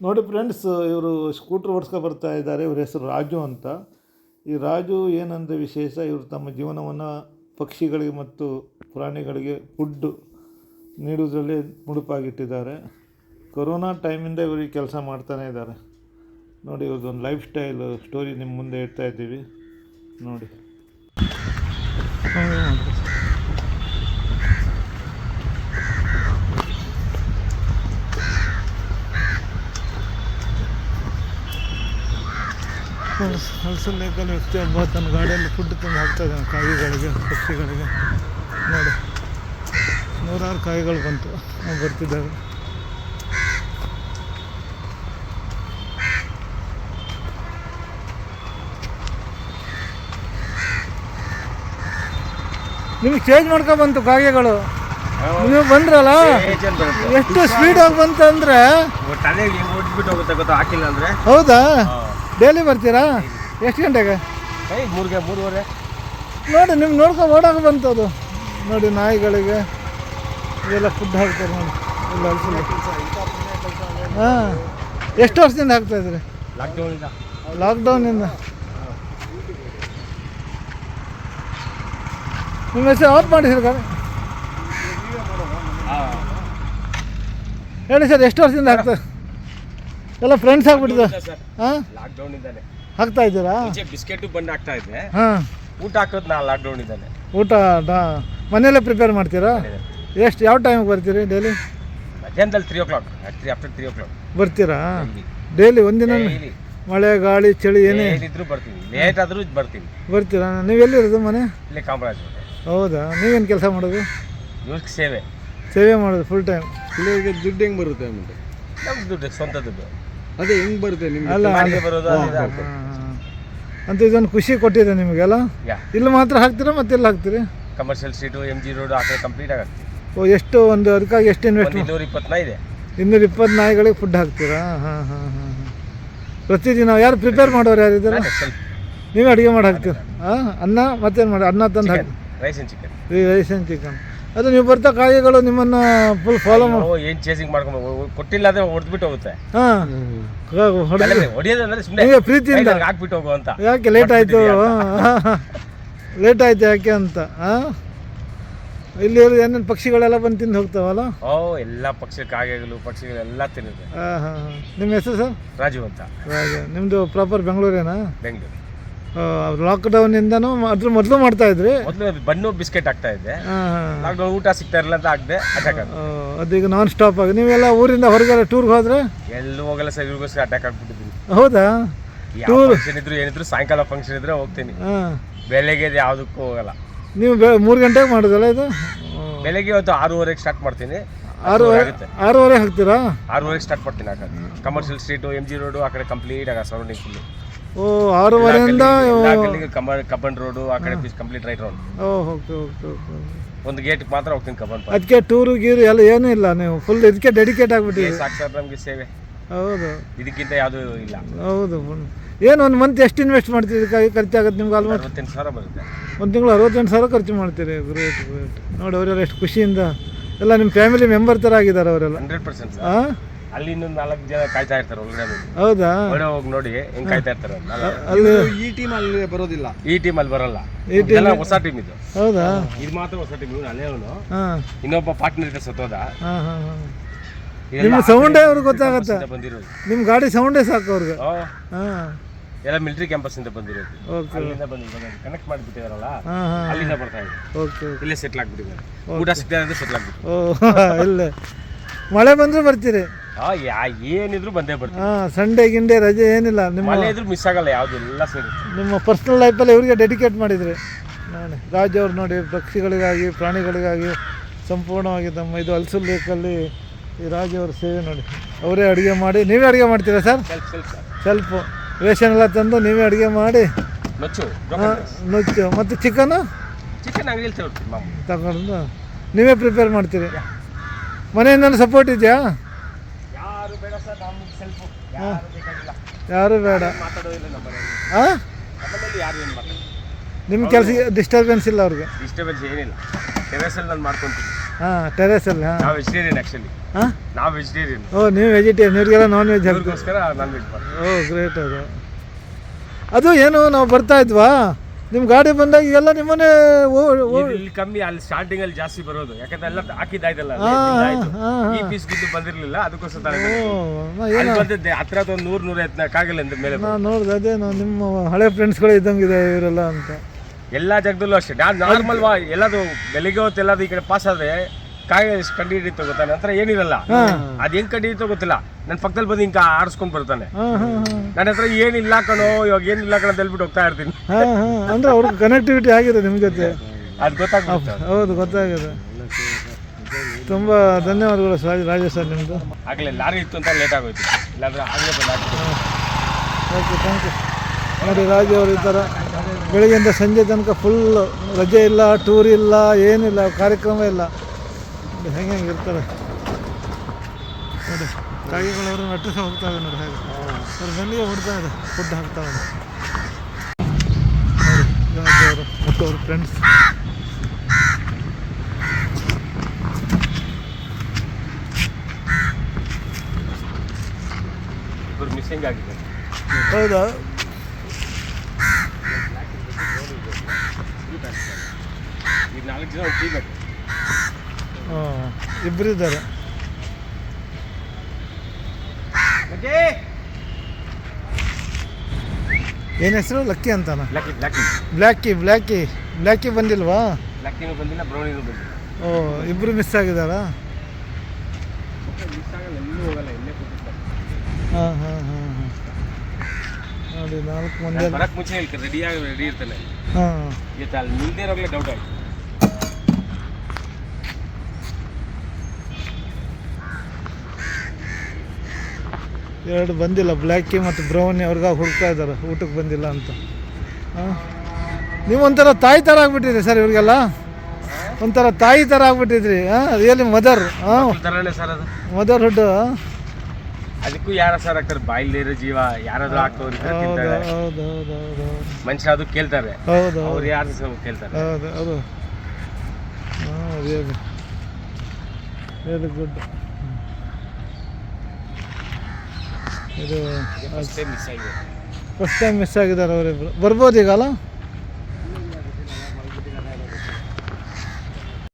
ನೋಡಿ ಫ್ರೆಂಡ್ಸ್, ಇವರು ಸ್ಕೂಟ್ರ್ ಓಡಿಸ್ಕೊ ಬರ್ತಾ ಇದ್ದಾರೆ. ಇವ್ರ ಹೆಸರು ರಾಜು ಅಂತ. ಈ ರಾಜು ಏನಂದರೆ ವಿಶೇಷ, ಇವರು ತಮ್ಮ ಜೀವನವನ್ನು ಪಕ್ಷಿಗಳಿಗೆ ಮತ್ತು ಪ್ರಾಣಿಗಳಿಗೆ ಫುಡ್ ನೀಡುವುದರಲ್ಲಿ ಮುಡುಪಾಗಿಟ್ಟಿದ್ದಾರೆ. ಕೊರೋನಾ ಟೈಮಿಂದ ಇವರಿಗೆ ಕೆಲಸ ಮಾಡ್ತಾನೇ ಇದ್ದಾರೆ. ನೋಡಿ, ಇವ್ರದ್ದೊಂದು ಲೈಫ್ ಸ್ಟೈಲ್ ಸ್ಟೋರಿ ನಿಮ್ಮ ಮುಂದೆ ಇಡ್ತಾ ಇದ್ದೀವಿ ನೋಡಿ. ಹಲಸು ಲೇಕಲ್ಲಿ ವ್ಯಕ್ತಿ ಒಬ್ಬ ತನ್ನ ಗಾಡಿಯಲ್ಲಿ ಫುಡ್ ತಂದು ಹಾಕ್ತಾಯಿದ್ದಾನೆ ಕಾಯಿಗಳಿಗೆ, ಪಕ್ಷಿಗಳಿಗೆ. ನೋಡಿ, ನೂರಾರು ಕಾಯಿಗಳು ಬಂತು, ಬರ್ತಿದ್ದಾವೆ. ನಿಮಗೆ ಚೇಂಜ್ ಮಾಡ್ಕೊ ಬಂತು ಕಾಗೆಗಳು. ನೀವು ಬಂದ್ರಲ್ಲ, ಎಷ್ಟು ಸ್ಪೀಡಾಗಿ ಬಂತು ಅಂದರೆ. ಹೌದಾ? ಡೈಲಿ ಬರ್ತೀರಾ? ಎಷ್ಟು ಗಂಟೆಗೆ? 3:30. ನೋಡಿ, ನಿಮ್ಗೆ ನೋಡ್ಕೊಂಡು ಓಡಾಗ ಬಂತು ಅದು. ನೋಡಿ, ನಾಯಿಗಳಿಗೆ ಇವೆಲ್ಲ ಫುಡ್ ಹಾಕ್ತಾರೆ ನೋಡಿ, ಎಲ್ಲ ಹಾಂ. ಎಷ್ಟು ವರ್ಷದಿಂದ ಹಾಕ್ತಾಯಿದ್ರಿ? ಲಾಕ್ಡೌನಿಂದ. ನಿಮ್ಮ ಹೆಸರು ಆಫ್ ಮಾಡಿಸಿರ ಗಾಡಿ? ಹೇಳಿ ಸರ್, ಎಷ್ಟು ವರ್ಷದಿಂದ ಹಾಕ್ತಾರೆ? ಎಲ್ಲ ಫ್ರೆಂಡ್ಸ್ ಆಗ್ಬಿಟ್ಟಿದೆ. ಹಾಂ, ಹಾಕ್ತಾ ಇದ್ದೀರಾ? ಬಿಸ್ಕೆಟ್ ಬಂದು ಹಾಕ್ತಾ ಇದ್ದೆ. ಹಾಂ, ಊಟ ಹಾಕೋದು ನಾ ಲಾಕ್ಡೌನ್ ಇದ್ದಾನೆ. ಊಟ ಮನೆಯಲ್ಲೇ ಪ್ರಿಪೇರ್ ಮಾಡ್ತೀರಾ? ಎಷ್ಟು ಯಾವ ಟೈಮಿಗೆ ಬರ್ತೀರಿ ಡೈಲಿ? ಮಧ್ಯಾಹ್ನದಲ್ಲಿ 3 o'clock, ಆಫ್ಟರ್ 3 o'clock ಬರ್ತೀರಾ ಡೈಲಿ? ಒಂದಿನ ಮಳೆ ಗಾಳಿ ಚಳಿ ಏನಿದ್ರು ಬರ್ತೀನಿ, ಲೇಟ್ ಆದರೂ ಬರ್ತೀನಿ. ಬರ್ತೀರಾ? ನೀವು ಎಲ್ಲಿರೋದು ಮನೆ? ಇಲ್ಲೇ ಕಾಮರಾಜ್. ಹೌದಾ? ನೀವೇನು ಕೆಲಸ ಮಾಡೋದು? ಇವ್ರಿಗೆ ಸೇವೆ ಮಾಡೋದು ಫುಲ್ ಟೈಮ್. ಇಲ್ಲಿಗೆ ದುಡ್ಡು ಹೆಂಗೆ ಬರುತ್ತೆ? ಆಮೇಲೆ ನಮ್ಮ ದುಡ್ಡು, ಸ್ವಂತ ದುಡ್ಡು. ಅದೇ ಹೆಂಗೆ ಬರುತ್ತೆ ನಿಮ್ಗೆ? ಅಲ್ಲ, ಬರೋದು ಅಂತ ಇದೊಂದು ಖುಷಿ ಕೊಟ್ಟಿದೆ ನಿಮಗೆಲ್ಲ. ಇಲ್ಲಿ ಮಾತ್ರ ಹಾಕ್ತೀರಾ ಮತ್ತೆ ಇಲ್ಲಿ ಹಾಕ್ತೀರಿ? ಕಮರ್ಷಿಯಲ್ ಸ್ಟ್ರೀಟು, MG ರೋಡು ಆ ಕಡೆ ಕಂಪ್ಲೀಟ್ ಆಗುತ್ತೆ. ಓ, ಎಷ್ಟು ಒಂದು ಅದಕ್ಕಾಗಿ ಎಷ್ಟು ಇನ್ವೆಸ್ಟ್? 220 ಇದೆ. 220 ನಾಯಿಗಳಿಗೆ ಫುಡ್ ಹಾಕ್ತೀರಾ? ಹಾಂ ಹಾಂ ಹಾಂ ಹಾಂ. ಪ್ರತಿದಿನ ಯಾರು ಪ್ರಿಪೇರ್ ಮಾಡೋರು ಯಾರಿದ್ದಾರೆ? ನೀವೇ ಅಡುಗೆ ಮಾಡಿ ಹಾಕ್ತೀರಾ? ಹಾಂ, ಅನ್ನ ಮತ್ತೇನು ಮಾಡಿ? ಅನ್ನ ತಂದು ಹಾಕಿ, rice and chicken. Rice and chicken. ಅದು ನೀವು ಬರ್ತಾ ಕಾಯಿಗಳು ನಿಮ್ಮನ್ನು ಫುಲ್ ಫಾಲೋ ಮಾಡಿ ಏನು ಚೇಸಿಂಗ್ ಮಾಡ್ಕೊಂಡು ಕೊಟ್ಟಿಲ್ಲ ಅಂದರೆ ಹೊಡೆದ್ಬಿಟ್ಟು ಹೋಗುತ್ತೆ. ಹಾಂ, ಹೊಡೆಯೋದಂದ್ರೆ ಸುಮ್ಮನೆ ಪ್ರೀತಿಯಿಂದ ಹಾಕ್ಬಿಟ್ಟು ಹೋಗು ಅಂತ. ಯಾಕೆ ಲೇಟ್ ಆಯಿತು, ಲೇಟ್ ಆಯಿತು ಯಾಕೆ ಅಂತ. ಹಾಂ, ಇಲ್ಲಿ ಏನೇನು ಪಕ್ಷಿಗಳೆಲ್ಲ ಬಂದು ತಿಂದು ಹೋಗ್ತಾವಲ್ಲ? ಎಲ್ಲ ಕಾಗೆಗಳು ಪಕ್ಷಿಗಳೆಲ್ಲ ತಿನ್ನುತ್ತೆ. ಹಾಂ ಹಾಂ ಹಾಂ. ನಿಮ್ಮ ಹೆಸರು ಸರ್? ರಾಜು ಅಂತ. ರಾಜು. ನಿಮ್ಮದು ಪ್ರಾಪರ್ ಬೆಂಗಳೂರೇನಾ? ಬೆಂಗಳೂರು. ಲಾಕ್ಡೌನಿಂದನೂ ಅದ್ರ ಮೊದಲು ಮಾಡ್ತಾ ಇದ್ರಿ? ಮೊದಲು ಬನ್ನು ಬಿಸ್ಕೆಟ್ ಹಾಕ್ತಾ ಇದ್ದೆ. ಲಾಕ್ಡೌನ್ ಊಟ ಸಿಗ್ತಾ ಇರಲಿಲ್ಲ ಅಂತ ಹಾಕ್ದೆ, ಅಟ್ಯಾಕ್ ಆಗುತ್ತೆ. ಅದೀಗ ನಾನ್ ಸ್ಟಾಪ್ ಆಗಿ. ನೀವೆಲ್ಲ ಊರಿಂದ ಹೊರಗಡೆ ಟೂರ್ಗೆ ಹೋದ್ರೆ? ಎಲ್ಲೂ ಹೋಗಲ್ಲ ಸರ್, ಇವ್ರಿಗೋಸ್ಕರ ಅಟ್ಯಾಕ್ ಆಗ್ಬಿಟ್ಟಿದ್ವಿ. ಹೌದಾ? ಟೂರ್ ಫಂಕ್ಷನ್ ಇದ್ರು ಏನಿದ್ರು, ಸಾಯಂಕಾಲ ಫಂಕ್ಷನ್ ಇದ್ರೆ ಹೋಗ್ತೀನಿ. ಬೆಳಗ್ಗೆ ಯಾವುದಕ್ಕೂ ಹೋಗಲ್ಲ. ನೀವು 3 ಗಂಟೆಗೆ ಮಾಡೋದಲ್ಲ ಇದು? ಬೆಳಗ್ಗೆ ಇವತ್ತು 6:30 ಸ್ಟಾರ್ಟ್ ಮಾಡ್ತೀನಿ. 6:30 ಹಾಕ್ತೀರಾ? 6:30 ಸ್ಟಾರ್ಟ್ ಮಾಡ್ತೀನಿ ಹಾಕೋದು. ಕಮರ್ಷಿಯಲ್ ಸ್ಟ್ರೀಟು, MG ರೋಡು ಆ ಕಡೆ ಕಂಪ್ಲೀಟ್ ಆಗ ಸರೌಂಡಿಂಗ್ ಫುಲ್. ಓ, 6:30ಇಂದ ಕಬ್ಬನ್ ರೋಡು ಆ ಕಡೆ complete right round. Okay okay okay. ಒಂದು ಗೇಟ್ ಮಾತ್ರ ಹೋಗ್ತೀನಿ ಕಬ್ಬನ್. ಅದಕ್ಕೆ ಟೂರು ಗೀರು ಎಲ್ಲ ಏನೂ ಇಲ್ಲ, ನೀವು ಫುಲ್ ಇದಕ್ಕೆ ಡೆಡಿಕೇಟ್ ಆಗಿಬಿಟ್ಟಿದೆ. ಸಾಕು ಸರ್ ನಮಗೆ ಸೇವೆ. ಹೌದು, ಇದಕ್ಕಿಂತ ಯಾವುದೂ ಇಲ್ಲ. ಹೌದು. ಏನು ಒಂದು ಮಂತ್ ಎಷ್ಟು ಇನ್ವೆಸ್ಟ್ ಮಾಡ್ತೀರಿ? ಇದಕ್ಕಾಗಿ ಖರ್ಚಾಗುತ್ತೆ ನಿಮ್ಗೆ? ಆಲ್ಮೋಸ್ಟ್ 68,000 ಬರುತ್ತೆ. ಒಂದು ತಿಂಗಳು 68,000 ಖರ್ಚು ಮಾಡ್ತೀರಿ. Great great. ನೋಡಿ, ಅವರೆಲ್ಲ ಎಷ್ಟು ಖುಷಿಯಿಂದ, ಎಲ್ಲ ನಿಮ್ಮ ಫ್ಯಾಮಿಲಿ ಮೆಂಬರ್ ಥರ ಆಗಿದ್ದಾರೆ ಅವರೆಲ್ಲ. 100%. ಹಾಂ, ಅಲ್ಲಿ ಇನ್ನೊಂದು 4 ಜನ ಕಾಯ್ತಾ ಇರ್ತಾರೆ ಒಳಗಡೆ. ಹೌದಾ? ಹೋಗಿ ನೋಡಿ ಹೆಂಗ್ ಕಾಯ್ತಾ ಇರ್ತಾರೆ. ಅಲ್ಲಿ ಈ ಟೀಮ್ ಅಲ್ಲಿ ಬರೋದಿಲ್ಲ, ಈ ಟೀಮ್ ಅಲ್ಲಿ ಬರಲ್ಲ. ಇದೆಲ್ಲ ಹೊಸ ಟೀಮ್ ಇದು. ಹೌದಾ? ಇದು ಮಾತ್ರ ಹೊಸ ಟೀಮ್. ಇವನು ಹಳೆಯವನು, ಹಾಂ. ಇನ್ನೊಬ್ಬ ಪಾರ್ಟ್ನರ್ ಇದೆ ಸತ್ತೋದ. ಹಾಂ ಹಾಂ ಹಾಂ. ನಿಮ್ಮ ಸೌಂಡೇ ಅವ್ರಿಗೆ ಗೊತ್ತಾಗತ್ತೆ. ಬಂದಿರೋದು ನಿಮ್ಮ ಗಾಡಿ ಸೌಂಡೇ ಸಾಕು ಅವ್ರಿಗೆ. ಹಾಂ, ಎಲ್ಲ ಮಿಲಿಟರಿ ಕ್ಯಾಂಪಸ್ ಇಂದ ಬಂದಿರೋದು. ಓಕೆ. ಅಲ್ಲಿಂದ ಬಂದಿರೋದು, ಕನೆಕ್ಟ್ ಮಾಡಿಬಿಟ್ಟಿದಾರಲ್ಲ, ಹಾಂ ಹಾಂ, ಅಲ್ಲಿಂದ ಬರ್ತಾ ಇದೆ. ಓಕೆ. ಇಲ್ಲೇ ಸೆಟ್ಲ್ ಆಗ್ಬಿಟ್ಟಿದ್ದಾರೆ. ಊಟ ಸಿಗ್ತಾ ಇದ್ರೆ ಸೆಟ್ಲ್ ಆಗ್ಬಿಟ್ಟು. ಓ, ಇಲ್ಲೇ ಮಳೆ ಬಂದರೂ ಬರ್ತೀರಿ? ಏನಿದ್ರು ಬಂದೇ ಬರ್ತೀವಿ. ಹಾಂ, ಸಂಡೇ ಗಿಂಡೆ ರಜೆ ಏನಿಲ್ಲ? ನಿಮ್ಮ ಮಳೆ ಇದ್ರು ಮಿಸ್ ಆಗಲ್ಲ, ಯಾವುದು ಎಲ್ಲ ಸೇರಿ. ನಿಮ್ಮ ಪರ್ಸ್ನಲ್ ಲೈಫಲ್ಲಿ ಇವರಿಗೆ ಡೆಡಿಕೇಟ್ ಮಾಡಿದ್ರಿ. ನೋಡಿ, ರಾಜ್ ಅವ್ರು ನೋಡಿ, ಪಕ್ಷಿಗಳಿಗಾಗಿ ಪ್ರಾಣಿಗಳಿಗಾಗಿ ಸಂಪೂರ್ಣವಾಗಿ ತಮ್ಮ ಇದು ಹಲಸು ಲೇಕಲ್ಲಿ ಈ ರಾಜ್ ಅವ್ರ ಸೇವೆ ನೋಡಿ. ಅವರೇ ಅಡುಗೆ ಮಾಡಿ. ನೀವೇ ಅಡುಗೆ ಮಾಡ್ತೀರಾ ಸರ್? ಸ್ವಲ್ಪ ರೇಷನ್ ಎಲ್ಲ ತಂದು ನೀವೇ ಅಡುಗೆ ಮಾಡಿ ನುಚ್ಚು ಮತ್ತು ಚಿಕನ್ ಅಂಗಡಿಯಲ್ಲಿ ತಗೊಂಡು ನೀವೇ ಪ್ರಿಪೇರ್ ಮಾಡ್ತೀರಿ? ಮನೆಯಿಂದ ಸಪೋರ್ಟ್ ಇದೆಯಾ? ಯಾರು ಬೇಡ. ಹಾಂ, ನಿಮ್ಮ ಕೆಲಸ ಡಿಸ್ಟರ್ಬೆನ್ಸ್ ಇಲ್ಲ ಅವ್ರಿಗೆ? ಡಿಸ್ಟರ್ಬೆನ್ಸ್ ಏನಿಲ್ಲ. ಟೆರೆಸಲ್ಲಿ ನಾನು ಮಾಡ್ಕೊತೀನಿ. ಹಾಂ ಟೆರೇಸಲ್ಲಿ ಹಾಂ ನಾವು ವೆಜಿಟೇರಿಯನ್ ಆ್ಯಕ್ಚುಲಿ. ಹಾಂ ನಾವು ವೆಜಿಟೇರಿಯನ್. ಓ ನೀವು ವೆಜಿಟೇರಿಯನ್, ಇವ್ರಿಗೆಲ್ಲ ನಾನ್ ವೆಜ್ ಹಾಕ್ತಾರೆ. ಅದಕ್ಕೋಸ್ಕರ ನಾನ್ ವೆಜ್ ಮಾಡ್ತೀವಿ. ಓ ಗ್ರೇಟ್ ಅದು. ಅದು ಏನು ನಾವು ಬರ್ತಾ ಇದ್ವಾ ನಿಮ್ಮ ಗಾಡಿ ಬಂದಾಗ ಎಲ್ಲ ನಿಮ್ಮನೆ ಇಲ್ಲಿ ಕಮ್ಮಿ, ಅಲ್ಲಿ ಸ್ಟಾರ್ಟಿಂಗ್ ಅಲ್ಲಿ ಜಾಸ್ತಿ ಬರೋದು, ಯಾಕಂದ್ರೆ ಎಲ್ಲ ಹಾಕಿದ್ದಾಯ್ತಲ್ಲ. ಈ ಪೀಸ್ ಗಿದ್ದು ಬಂದಿರ್ಲಿಲ್ಲ, ಅದಕ್ಕೋಸ್ಕರ ಅಲ್ಲಿ ಬಂದಿದ್ದೆ. ಹತ್ರ ಒಂದು 100-150 ಅಂತ ಮೇಲೆ ನಾನು ನೋಡಿದೆ. ಅದೇ ನಾವು ನಿಮ್ಮ ಹಳೆ ಫ್ರೆಂಡ್ಸ್ಗಳು ಇದ್ದಂಗಿದೆ ಇವರೆಲ್ಲ ಅಂತ. ಎಲ್ಲ ಜಾಗದಲ್ಲೂ ಅಷ್ಟೇ. ನಾನು ನಾರ್ಮಲ್ ಎಲ್ಲದು ಬೆಳಿಗ್ಗೆ ಹೊತ್ತು ಎಲ್ಲದು ಈ ಕಡೆ ಪಾಸ್ ಆದ್ರೆ ಕಾಯಿ ಎಷ್ಟು ಕಂಡು ಹಿಡಿತು ಗೊತ್ತಾ, ನಂತರ ಏನಿರಲ್ಲ. ಅದು ಹೆಂಗ್ ಕಂಡು ಹಿಡಿತೋ ಗೊತ್ತಿಲ್ಲ, ನನ್ನ ಪಕ್ಕದಲ್ಲಿ ಬಂದು ಹಿಂಗೆ ಆರಿಸ್ಕೊಂಡು ಬರ್ತಾನೆ. ನನ್ನ ಹತ್ರ ಏನಿಲ್ಲ ಕಣೋ, ಇವಾಗ ಏನಿಲ್ಲ ಕಣ ಅಂತ ಹೇಳ್ಬಿಟ್ಟು ಹೋಗ್ತಾ ಇರ್ತೀನಿ. ಅಂದ್ರೆ ಅವ್ರಿಗೆ ಕನೆಕ್ಟಿವಿಟಿ ಆಗಿದೆ ನಿಮ್ಮ ಜೊತೆ, ಅದು ಗೊತ್ತಾಗ್ತದೆ. ಹೌದು ಗೊತ್ತಾಗಿದೆ. ತುಂಬ ಧನ್ಯವಾದಗಳು ರಾಜೇಶ್ ಸರ್ ನಿಮ್ಮದು. ಆಗಲೇ ಲಾರಿ ಇತ್ತು ಅಂತ ಲೇಟ್ ಆಗೋಯ್ತು, ಇಲ್ಲಾಂದ್ರೆ ಆಗಲೇ ಬಂದಾಗ್ತದೆ. Okay thank you. ನೋಡಿ ರಾಜು ಅವರು ಈ ಥರ ಬೆಳಗ್ಗೆಯಿಂದ ಸಂಜೆ ತನಕ ಫುಲ್ ರಜೆ ಇಲ್ಲ, ಟೂರ್ ಇಲ್ಲ, ಏನಿಲ್ಲ, ಕಾರ್ಯಕ್ರಮ ಇಲ್ಲ. ಹೆಂಗೆ ಇರ್ತಾರೆ ನೋಡಿ. ಕಾಯಿಗಳವರು ನಟ್ಟಿಸ ಹೋಗ್ತಾವೆ ನೋಡಿ, ಹೇಗೆ ಅವ್ರು ಬೆನ್ನಿಗೆ ಹೊಡ್ತಾ ಇದೆ, ಫುಡ್ ಹಾಕ್ತಾವೆ ನೋಡಿ. ರಾಜು ಅವರು ಮತ್ತು ಅವ್ರ ಫ್ರೆಂಡ್ಸ್. ಇಬ್ಬರು ಮಿಸ್ಸಿಂಗ್ ಆಗಿದೆ. ಹೌದಾ? ಈಗ 4 ಜನ ಹೋಗ್ಬೇಕು. ಹಾಂ ಇಬ್ಬರಿದ್ದಾರೆ. ಏನು ಹೆಸರು? ಲಕ್ಕಿ ಅಂತಾನ? ಬ್ಲ್ಯಾಕಿ ಬಂದಿಲ್ವಾ? ಬ್ಲ್ಯಾಕಿನೂ ಬಂದಿಲ್ಲ, ಬ್ರೌನಿನೂ ಬಂದಿಲ್ಲ. ಓ ಇಬ್ಬರು ಮಿಸ್ ಆಗಿದ್ದಾರಾ? ಮಿಸ್ ಆಗಲ್ಲ, ಎಲ್ಲೂ ಹೋಗಲ್ಲ, ಇಲ್ಲೇ ಕೂತಿರ್ತಾರೆ. ಹಾಂ ಹಾಂ ಹಾಂ ಹಾಂ ನೋಡಿ 4 ಮಂದಿ ಬರಕ್ಕೆ ಮುಂಚೆ ಹೇಳ್ತಾರೆ, ರೆಡಿ ಇರ್ತಾನೆ. ಹಾಂ ಇವತ್ತು ಅಲ್ಲಿ ನಿಲ್ದೇ ಇರೋಗ್ಲೇ ಡೌಟ್ ಆಯ್ತು. ಎರಡು ಬಂದಿಲ್ಲ, ಬ್ಲ್ಯಾಕಿ ಮತ್ತು ಬ್ರೌನಿ. ಅವ್ರಿಗೆ ಹುಡುಕ್ತಾ ಇದ್ದಾರೆ, ಊಟಕ್ಕೆ ಬಂದಿಲ್ಲ ಅಂತ. ಹಾಂ ನೀವು ಒಂಥರ ತಾಯಿ ಥರ ಆಗ್ಬಿಟ್ಟಿದ್ರಿ ಸರ್ ಇವ್ರಿಗೆಲ್ಲ, ಒಂಥರ ತಾಯಿ ಥರ ಆಗ್ಬಿಟ್ಟಿದ್ರಿ. ಹಾಂ ರಿಯಲಿ ಮದರ್. ಹಾಂ ಥರನೇ ಸರ್ ಅದು, ಮದರ್ಹುಡ್. ಅದಕ್ಕೂ ಯಾರ ಸರ್ ಆಗ್ತಾರೆ, ಬಾಯಿಲಿರೋ ಜೀವ ಯಾರಾದ್ರೂ ಹಾಕೋರು ಹೌದು ಹೌದು ಹೌದು ಹೌದು ಮನುಷ್ಯ ಅದು ಕೇಳ್ತಾರೆ. ಹೌದು ಅವ್ರು ಯಾರು ಕೇಳ್ತಾರೆ. ಹೌದು ಅದು. ಹಾಂ ರಿಯಲಿ ರಿಯಲಿ ಗುಡ್. ಇದು ಮಿಸ್ ಆಗಿದೆ, ಫಸ್ಟ್ ಟೈಮ್ ಮಿಸ್ ಆಗಿದ್ದಾರೆ ಅವರಿಬ್ಬರು. ಬರ್ಬೋದು ಈಗ ಅಲ್ಲ?